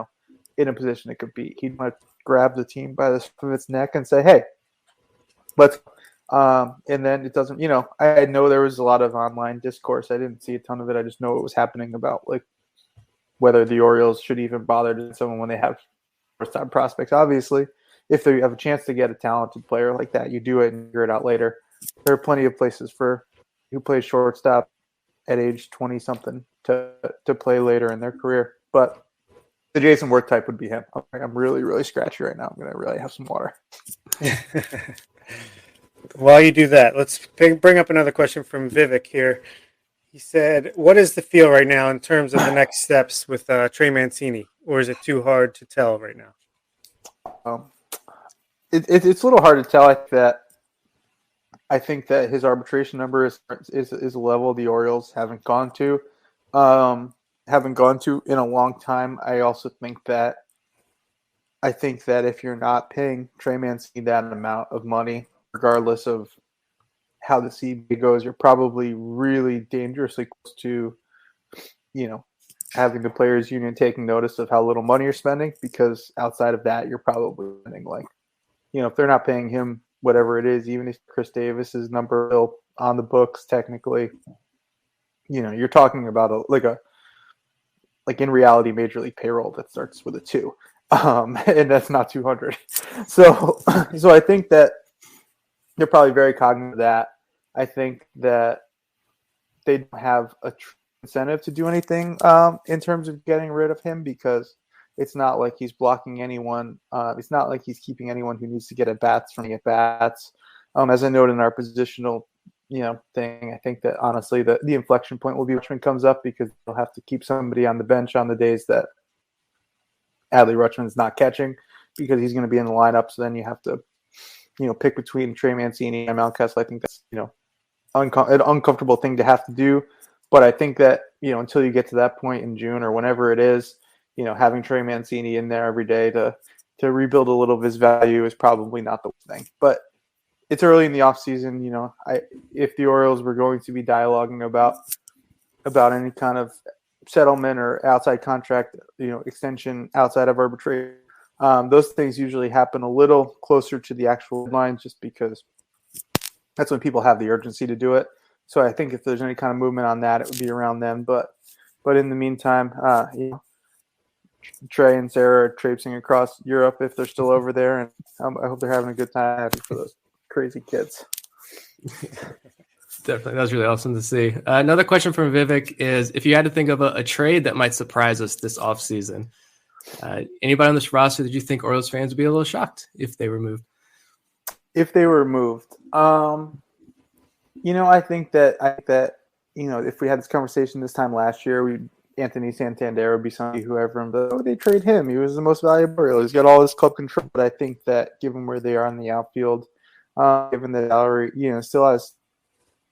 a position to compete. He'd want to grab the team by the scruff of its neck and say, hey, let's. And then it doesn't. I know there was a lot of online discourse. I didn't see a ton of it. I just know what was happening about like whether the Orioles should even bother to someone when they have first-time prospects. Obviously, if they have a chance to get a talented player like that, you do it and figure it out later. There are plenty of places for who plays shortstop at age 20-something to play later in their career. But the Jason Worth type would be him. I'm really, really scratchy right now. I'm going to really have some water. While you do that, let's bring up another question from Vivek here. He said, what is the feel right now in terms of the next steps with Trey Mancini? Or is it too hard to tell right now? It's a little hard to tell. I think that his arbitration number is a level the Orioles haven't gone to in a long time. I also think that if you're not paying Trey Mancini that amount of money, regardless of how the CBA goes, you're probably really dangerously close to, having the players union taking notice of how little money you're spending, because outside of that, you're probably spending if they're not paying him whatever it is, even if Chris Davis's number still on the books technically, you're talking about like in reality major league payroll that starts with a 2, and that's not 200. So I think that they're probably very cognizant of that. I think that they don't have a incentive to do anything in terms of getting rid of him, because it's not like he's blocking anyone. It's not like he's keeping anyone who needs to get at bats from at bats. As I noted in our positional, thing, I think that honestly the inflection point will be Rutschman comes up, because they'll have to keep somebody on the bench on the days that Adley Rutschman's not catching, because he's going to be in the lineup. So then you have to, pick between Trey Mancini and Mountcastle. I think that's, an uncomfortable thing to have to do. But I think that, until you get to that point in June or whenever it is, having Trey Mancini in there every day to rebuild a little of his value is probably not the worst thing. But it's early in the offseason. If the Orioles were going to be dialoguing about any kind of settlement or outside contract, extension outside of arbitration, those things usually happen a little closer to the actual lines, just because that's when people have the urgency to do it. So I think if there's any kind of movement on that, it would be around then. But in the meantime, Trey and Sarah are traipsing across Europe if they're still over there, and I hope they're having a good time. Happy for those crazy kids. Definitely. That was really awesome to see. Another question from Vivek is, if you had to think of a trade that might surprise us this offseason, anybody on this roster that you think Orioles fans would be a little shocked if they were moved? If they were moved, I think that if we had this conversation this time last year, Anthony Santander would be somebody who everyone, they trade him. He was the most valuable Oriole. He's got all this club control. But I think that given where they are in the outfield, given the salary, still has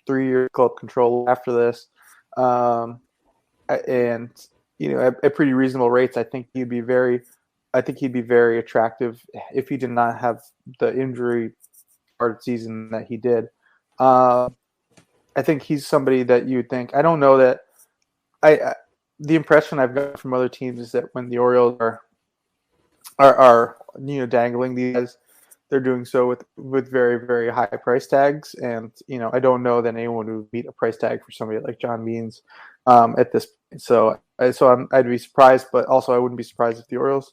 3-year club control after this, and at pretty reasonable rates, I think he'd be very attractive if he did not have the injury part season that he did. I think he's somebody that you would think. I don't know that. The impression I've got from other teams is that when the Orioles are dangling these guys, they're doing so with very, very high price tags, and I don't know that anyone would meet a price tag for somebody like Jon Means at this point. So I'd be surprised, but also I wouldn't be surprised if the Orioles,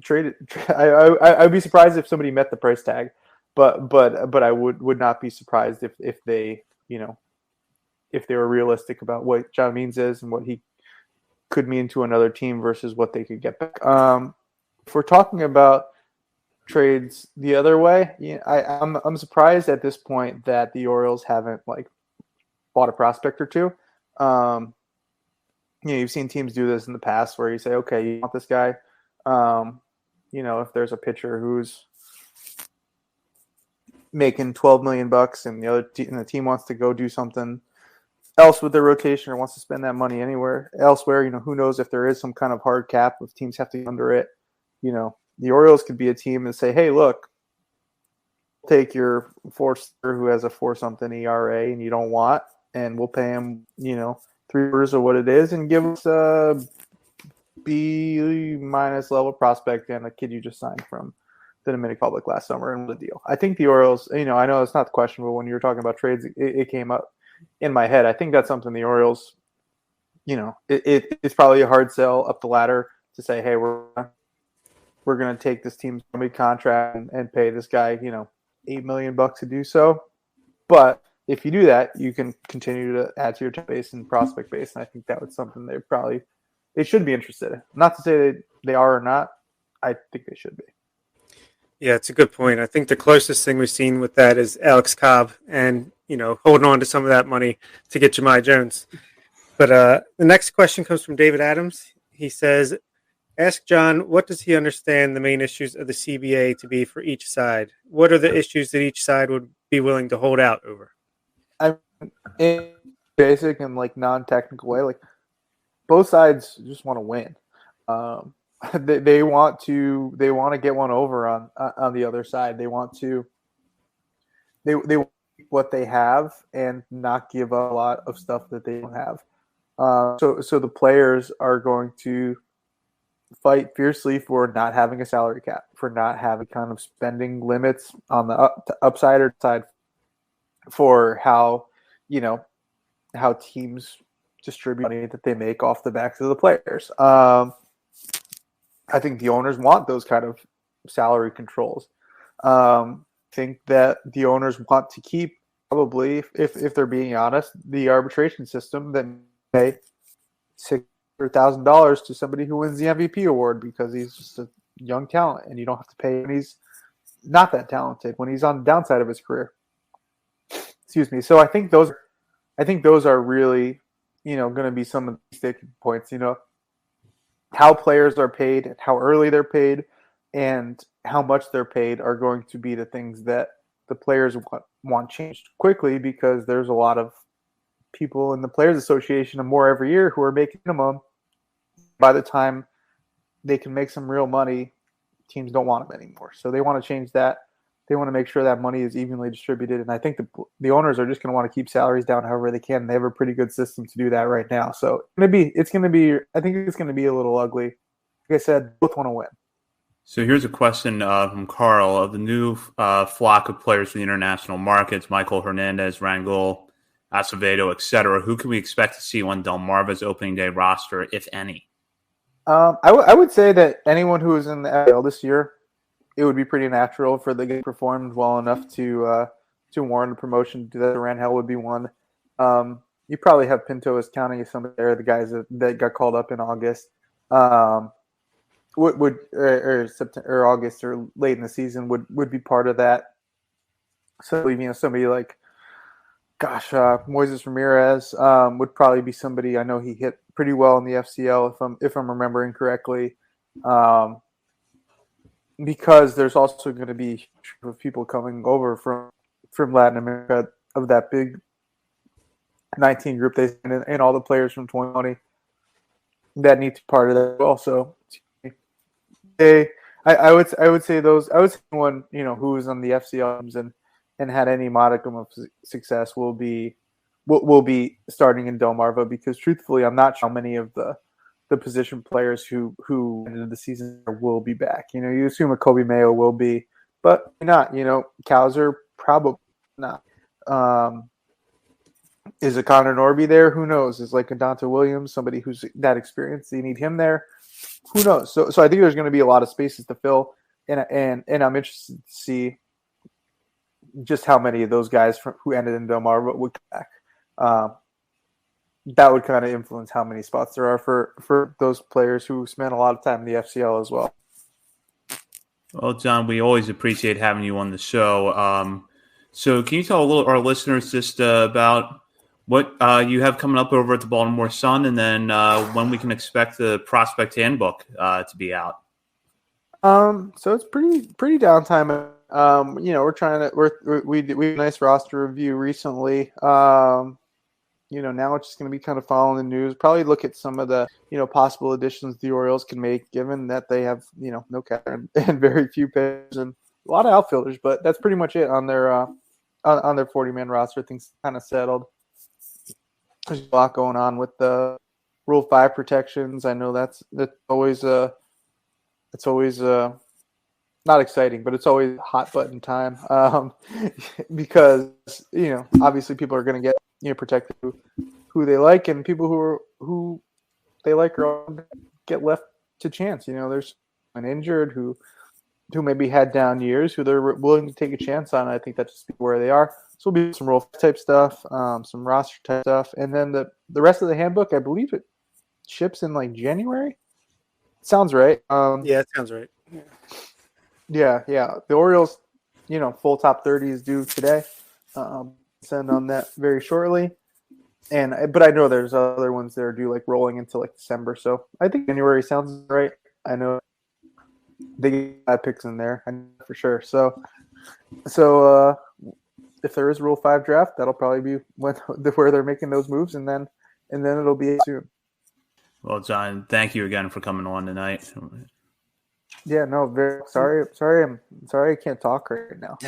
traded. I'd be surprised if somebody met the price tag, but I would not be surprised if they if they were realistic about what Jon Means is and what he could mean to another team versus what they could get back. If we're talking about trades the other way, I'm surprised at this point that the Orioles haven't bought a prospect or two. You've seen teams do this in the past where you say, okay, you want this guy. If there's a pitcher who's making $12 million and the team wants to go do something else with their rotation or wants to spend that money anywhere elsewhere, who knows if there is some kind of hard cap if teams have to under it. The Orioles could be a team and say, hey, look, take your four-star who has a 4-something ERA and you don't want, and we'll pay him, 3/4 of what it is, and give us a B- level prospect and a kid you just signed from the Dominican Republic last summer, and the deal. I think the Orioles, I know it's not the question, but when you were talking about trades, it came up in my head. I think that's something the Orioles, it's probably a hard sell up the ladder to say, hey, we're going to take this team's big contract and pay this guy, $8 million to do so. But if you do that, you can continue to add to your base and prospect base. And I think that was something they should be interested in. Not to say they are or not. I think they should be. Yeah, it's a good point. I think the closest thing we've seen with that is Alex Cobb and, holding on to some of that money to get Jahmai Jones. But the next question comes from David Adams. He says, ask John, what does he understand the main issues of the CBA to be for each side? What are the issues that each side would be willing to hold out over? In basic and non-technical way, both sides just want to win. They want to get one over on the other side. They want what they have and not give up a lot of stuff that they don't have. So the players are going to fight fiercely for not having a salary cap, for not having kind of spending limits on the upside or side, for how teams distribute money that they make off the backs of the players. I think the owners want those kind of salary controls. Think that the owners want to keep, probably, if they're being honest, the arbitration system that pay $600,000 to somebody who wins the MVP award because he's just a young talent, and you don't have to pay when he's not that talented, when he's on the downside of his career. Excuse me. So I think those are really, going to be some of the sticking points. How players are paid, how early they're paid, and how much they're paid are going to be the things that the players want changed quickly, because there's a lot of people in the Players Association and more every year who are making minimum. By the time they can make some real money, teams don't want them anymore. So they want to change that. They want to make sure that money is evenly distributed. And I think the owners are just going to want to keep salaries down however they can. They have a pretty good system to do that right now. So I think it's going to be a little ugly. Like I said, both want to win. So here's a question from Carl. Of the new flock of players for the international markets, Michael Hernandez, Rangel, Acevedo, etc., who can we expect to see on Delmarva's opening day roster, if any? I would say that anyone who is in the AL this year, it would be pretty natural for the game performed well enough to warrant a promotion. That Rangel would be one. You probably have Pinto as counting as somebody there, the guys that got called up in August. Or September or August or late in the season would be part of that. So somebody like, Moises Ramirez would probably be somebody. I know he hit pretty well in the FCL if I'm remembering correctly, because there's also going to be people coming over from Latin America of that big 19 group and all the players from 2020 that need to be part of that also. I would say one who was on the FCLs and had any modicum of success will be starting in Delmarva, because truthfully I'm not sure how many of the position players who ended the season will be back. You assume a Kobe Mayo will be, but not. Cowser probably not. Is a Connor Norby there? Who knows? Is like a Dante Williams, somebody who's that experienced? You need him there. Who knows? So I think there's going to be a lot of spaces to fill, and I'm interested to see just how many of those guys who ended in Delmarva would come back. That would kind of influence how many spots there are for those players who spent a lot of time in the FCL as well. Well, John, we always appreciate having you on the show. So can you tell our listeners just about what you have coming up over at the Baltimore Sun, and then when we can expect the prospect handbook to be out? So it's pretty downtime. We had a nice roster review recently. Now it's just going to be kind of following the news. Probably look at some of the possible additions the Orioles can make, given that they have no catcher and very few pitchers and a lot of outfielders. But that's pretty much it on their 40-man roster. Things kind of settled. There's a lot going on with the Rule 5 protections. I know that's always not exciting, but it's always hot button time, because obviously people are going to get protected who they like, and people who they like are get left to chance. There's an injured who maybe had down years who they're willing to take a chance on. I think that's just where they are. So we'll be some role type stuff, some roster type stuff, and then the rest of the handbook, I believe it ships in like January. Sounds right. Yeah, it sounds right. Yeah. The Orioles, full top 30 is due today. Send on that very shortly. But I know there's other ones that are due like rolling into like December. So I think January sounds right. I know they get 5 picks in there, I know for sure. So if there is Rule 5 draft, that'll probably be where they're making those moves, and then it'll be soon. Well, John, thank you again for coming on tonight. Yeah, no, very sorry. I'm sorry I can't talk right now.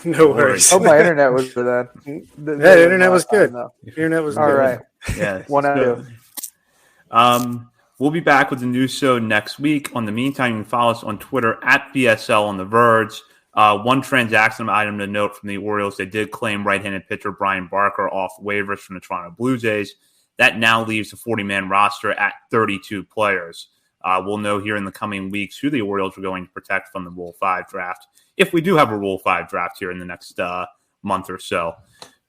No worries. Oh, my internet was for that. The internet was good. Your internet was all good. Right. Yeah. One out of two. We'll be back with a new show next week. On the meantime, you can follow us on Twitter at BSL on the Verge. One transaction item to note from the Orioles, they did claim right-handed pitcher Brian Barker off waivers from the Toronto Blue Jays. That now leaves the 40-man roster at 32 players. We'll know here in the coming weeks who the Orioles are going to protect from the Rule 5 draft, if we do have a Rule 5 draft here in the next month or so.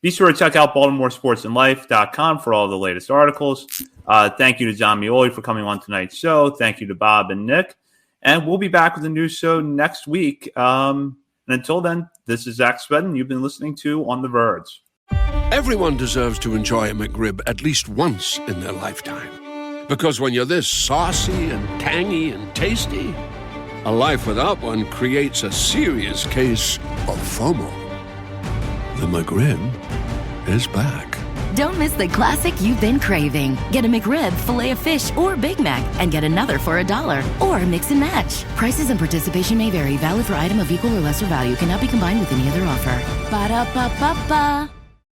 Be sure to check out BaltimoreSportsAndLife.com for all the latest articles. Thank you to Jon Meoli for coming on tonight's show. Thank you to Bob and Nick. And we'll be back with a new show next week. And until then, this is Zach Spedden. You've been listening to On the Verge. Everyone deserves to enjoy a McRib at least once in their lifetime. Because when you're this saucy and tangy and tasty, a life without one creates a serious case of FOMO. The McRib is back. Don't miss the classic you've been craving. Get a McRib, Filet-O-Fish, or Big Mac, and get another for $1. Or mix and match. Prices and participation may vary. Valid for item of equal or lesser value. Cannot be combined with any other offer. Ba-da-ba-ba-ba.